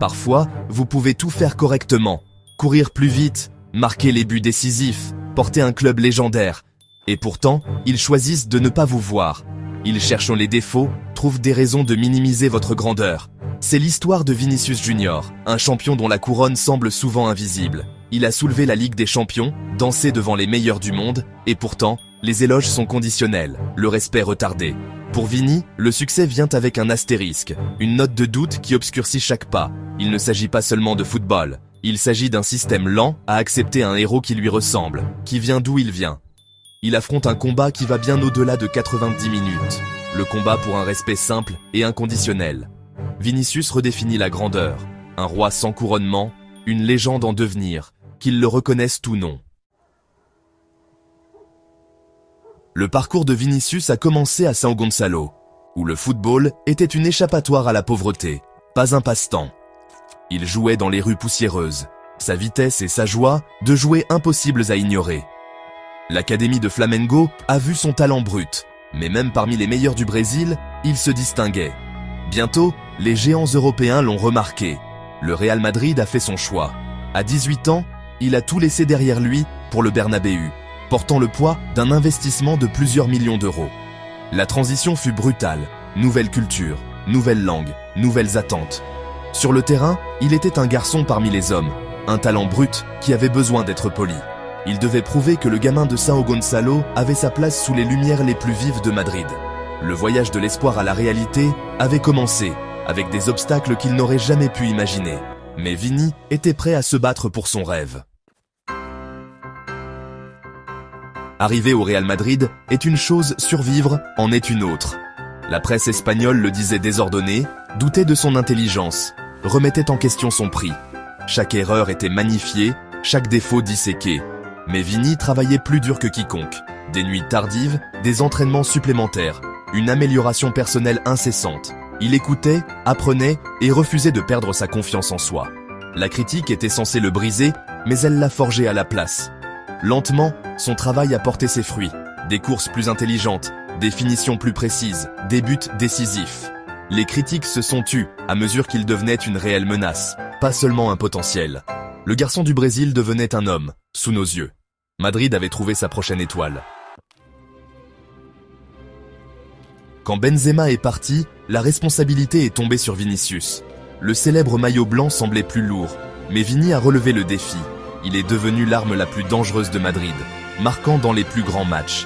Parfois, vous pouvez tout faire correctement, courir plus vite, marquer les buts décisifs, porter un club légendaire. Et pourtant, ils choisissent de ne pas vous voir. Ils cherchent les défauts, trouvent des raisons de minimiser votre grandeur. C'est l'histoire de Vinicius Junior, un champion dont la couronne semble souvent invisible. Il a soulevé la Ligue des Champions, dansé devant les meilleurs du monde, et pourtant, les éloges sont conditionnels, le respect retardé. Pour Vini, le succès vient avec un astérisque, une note de doute qui obscurcit chaque pas. Il ne s'agit pas seulement de football, il s'agit d'un système lent à accepter un héros qui lui ressemble, qui vient d'où il vient. Il affronte un combat qui va bien au-delà de 90 minutes, le combat pour un respect simple et inconditionnel. Vinicius redéfinit la grandeur, un roi sans couronnement, une légende en devenir, qu'ils le reconnaissent ou non. Le parcours de Vinicius a commencé à São Gonçalo, où le football était une échappatoire à la pauvreté, pas un passe-temps. Il jouait dans les rues poussiéreuses, sa vitesse et sa joie de jouer impossibles à ignorer. L'Académie de Flamengo a vu son talent brut, mais même parmi les meilleurs du Brésil, il se distinguait. Bientôt, les géants européens l'ont remarqué. Le Real Madrid a fait son choix. À 18 ans, il a tout laissé derrière lui pour le Bernabéu, portant le poids d'un investissement de plusieurs millions d'euros. La transition fut brutale, nouvelle culture, nouvelle langue, nouvelles attentes. Sur le terrain, il était un garçon parmi les hommes, un talent brut qui avait besoin d'être poli. Il devait prouver que le gamin de São Gonçalo avait sa place sous les lumières les plus vives de Madrid. Le voyage de l'espoir à la réalité avait commencé, avec des obstacles qu'il n'aurait jamais pu imaginer. Mais Vini était prêt à se battre pour son rêve. Arriver au Real Madrid est une chose, survivre en est une autre. La presse espagnole le disait désordonné, doutait de son intelligence, remettait en question son prix. Chaque erreur était magnifiée, chaque défaut disséqué. Mais Vini travaillait plus dur que quiconque. Des nuits tardives, des entraînements supplémentaires, une amélioration personnelle incessante. Il écoutait, apprenait et refusait de perdre sa confiance en soi. La critique était censée le briser, mais elle l'a forgé à la place. Lentement, son travail a porté ses fruits. Des courses plus intelligentes, des finitions plus précises, des buts décisifs. Les critiques se sont tues à mesure qu'il devenait une réelle menace, pas seulement un potentiel. Le garçon du Brésil devenait un homme, sous nos yeux. Madrid avait trouvé sa prochaine étoile. Quand Benzema est parti, la responsabilité est tombée sur Vinicius. Le célèbre maillot blanc semblait plus lourd, mais Vini a relevé le défi. Il est devenu l'arme la plus dangereuse de Madrid, marquant dans les plus grands matchs.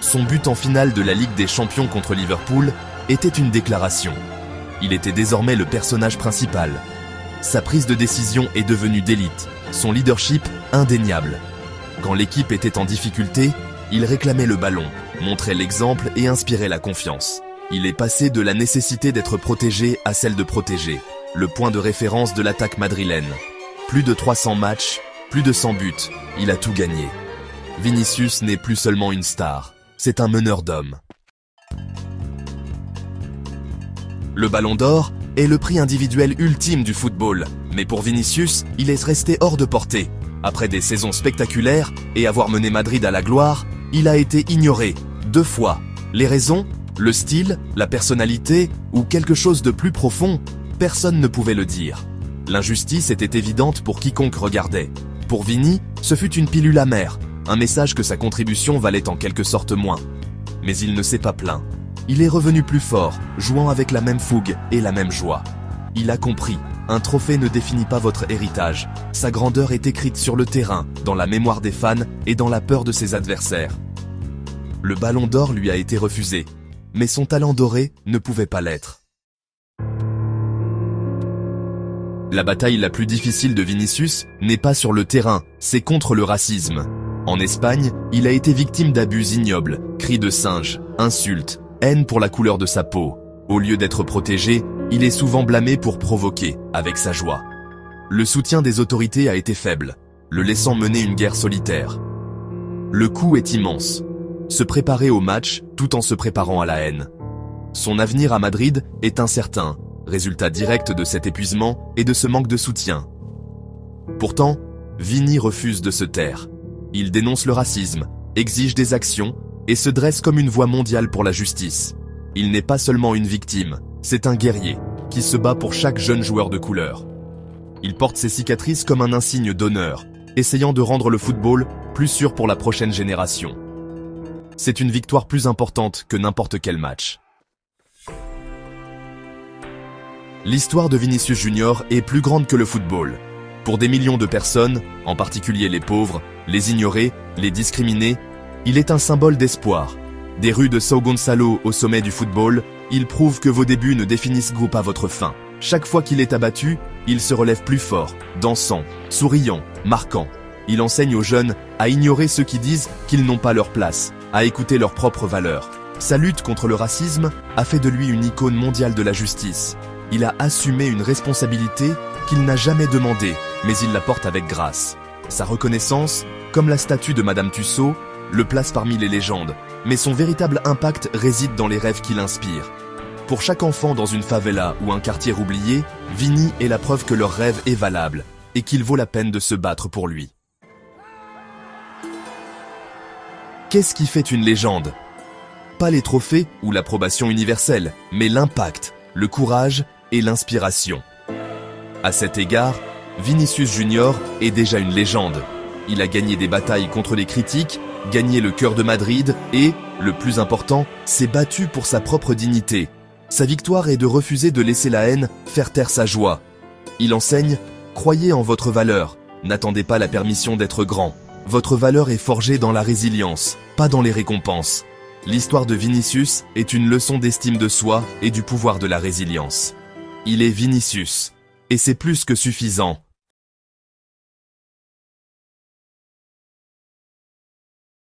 Son but en finale de la Ligue des Champions contre Liverpool était une déclaration. Il était désormais le personnage principal. Sa prise de décision est devenue d'élite, son leadership indéniable. Quand l'équipe était en difficulté, il réclamait le ballon, montrait l'exemple et inspirait la confiance. Il est passé de la nécessité d'être protégé à celle de protéger, le point de référence de l'attaque madrilène. Plus de 300 matchs, plus de 100 buts, il a tout gagné. Vinicius n'est plus seulement une star, c'est un meneur d'hommes. Le Ballon d'Or est le prix individuel ultime du football, mais pour Vinicius, il est resté hors de portée. Après des saisons spectaculaires et avoir mené Madrid à la gloire, il a été ignoré 2 fois. Les raisons, le style, la personnalité ou quelque chose de plus profond, personne ne pouvait le dire. L'injustice était évidente pour quiconque regardait. Pour Vini, ce fut une pilule amère, un message que sa contribution valait en quelque sorte moins. Mais il ne s'est pas plaint. Il est revenu plus fort, jouant avec la même fougue et la même joie. Il a compris, un trophée ne définit pas votre héritage. Sa grandeur est écrite sur le terrain, dans la mémoire des fans et dans la peur de ses adversaires. Le Ballon d'Or lui a été refusé, mais son talent doré ne pouvait pas l'être. La bataille la plus difficile de Vinicius n'est pas sur le terrain, c'est contre le racisme. En Espagne, il a été victime d'abus ignobles, cris de singe, insultes, haine pour la couleur de sa peau. Au lieu d'être protégé, il est souvent blâmé pour provoquer, avec sa joie. Le soutien des autorités a été faible, le laissant mener une guerre solitaire. Le coût est immense. Se préparer au match tout en se préparant à la haine. Son avenir à Madrid est incertain, résultat direct de cet épuisement et de ce manque de soutien. Pourtant, Vini refuse de se taire. Il dénonce le racisme, exige des actions et se dresse comme une voix mondiale pour la justice. Il n'est pas seulement une victime, c'est un guerrier qui se bat pour chaque jeune joueur de couleur. Il porte ses cicatrices comme un insigne d'honneur, essayant de rendre le football plus sûr pour la prochaine génération. C'est une victoire plus importante que n'importe quel match. L'histoire de Vinicius Junior est plus grande que le football. Pour des millions de personnes, en particulier les pauvres, les ignorés, les discriminés, il est un symbole d'espoir. Des rues de São Gonçalo au sommet du football, il prouve que vos débuts ne définissent pas votre fin. Chaque fois qu'il est abattu, il se relève plus fort, dansant, souriant, marquant. Il enseigne aux jeunes à ignorer ceux qui disent qu'ils n'ont pas leur place, à écouter leurs propres valeurs. Sa lutte contre le racisme a fait de lui une icône mondiale de la justice. Il a assumé une responsabilité qu'il n'a jamais demandée, mais il la porte avec grâce. Sa reconnaissance, comme la statue de Madame Tussauds, le place parmi les légendes, mais son véritable impact réside dans les rêves qu'il inspire. Pour chaque enfant dans une favela ou un quartier oublié, Vini est la preuve que leur rêve est valable et qu'il vaut la peine de se battre pour lui. Qu'est-ce qui fait une légende? Pas les trophées ou l'approbation universelle, mais l'impact, le courage et l'inspiration. À cet égard, Vinicius Junior est déjà une légende. Il a gagné des batailles contre les critiques, gagné le cœur de Madrid et, le plus important, s'est battu pour sa propre dignité. Sa victoire est de refuser de laisser la haine faire taire sa joie. Il enseigne « Croyez en votre valeur, n'attendez pas la permission d'être grand. Votre valeur est forgée dans la résilience, pas dans les récompenses. » L'histoire de Vinicius est une leçon d'estime de soi et du pouvoir de la résilience. Il est Vinicius, et c'est plus que suffisant.